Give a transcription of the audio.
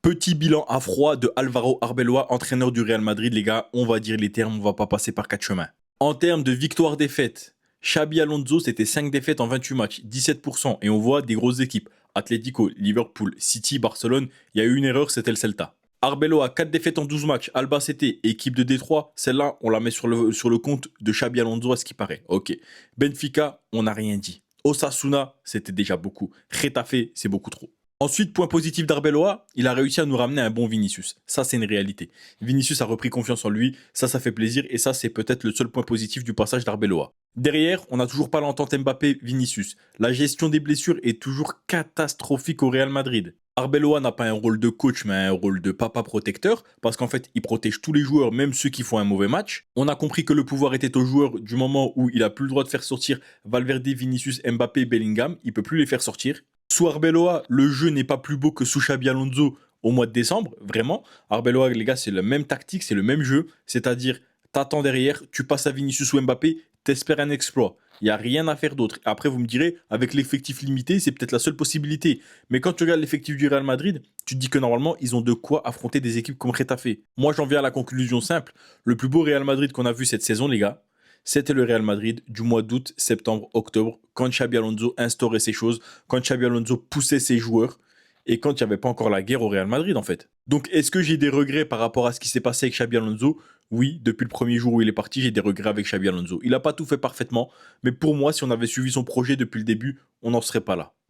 Petit bilan à froid de Álvaro Arbeloa, entraîneur du Real Madrid, les gars. On va dire les termes, on va pas passer par quatre chemins. En termes de victoire-défaite, Xabi Alonso, c'était 5 défaites en 28 matchs, 17%. Et on voit des grosses équipes. Atlético, Liverpool, City, Barcelone. Il y a eu une erreur, c'était le Celta. Arbeloa, 4 défaites en 12 matchs. Albacete, équipe de Détroit. Celle-là, on la met sur le compte de Xabi Alonso à ce qui paraît. Ok. Benfica, on n'a rien dit. Osasuna, c'était déjà beaucoup. Getafe, c'est beaucoup trop. Ensuite, point positif d'Arbeloa, il a réussi à nous ramener un bon Vinicius. Ça, c'est une réalité. Vinicius a repris confiance en lui, ça fait plaisir, et ça, c'est peut-être le seul point positif du passage d'Arbeloa. Derrière, on n'a toujours pas l'entente Mbappé-Vinicius. La gestion des blessures est toujours catastrophique au Real Madrid. Arbeloa n'a pas un rôle de coach, mais un rôle de papa protecteur, parce qu'en fait, il protège tous les joueurs, même ceux qui font un mauvais match. On a compris que le pouvoir était au joueur du moment où il a plus le droit de faire sortir Valverde, Vinicius, Mbappé, Bellingham. Il peut plus les faire sortir. Sous Arbeloa, le jeu n'est pas plus beau que sous Xabi Alonso au mois de décembre, vraiment. Arbeloa, les gars, c'est la même tactique, c'est le même jeu. C'est-à-dire, t'attends derrière, tu passes à Vinicius ou Mbappé, t'espères un exploit. Il n'y a rien à faire d'autre. Après, vous me direz, avec l'effectif limité, c'est peut-être la seule possibilité. Mais quand tu regardes l'effectif du Real Madrid, tu te dis que normalement, ils ont de quoi affronter des équipes comme Retafe. Moi, j'en viens à la conclusion simple. Le plus beau Real Madrid qu'on a vu cette saison, les gars, c'était le Real Madrid du mois d'août, septembre, octobre, quand Xabi Alonso instaurait ces choses, quand Xabi Alonso poussait ses joueurs et quand il n'y avait pas encore la guerre au Real Madrid en fait. Donc est-ce que j'ai des regrets par rapport à ce qui s'est passé avec Xabi Alonso? Oui, depuis le premier jour où il est parti, j'ai des regrets avec Xabi Alonso. Il n'a pas tout fait parfaitement, mais pour moi, si on avait suivi son projet depuis le début, on n'en serait pas là.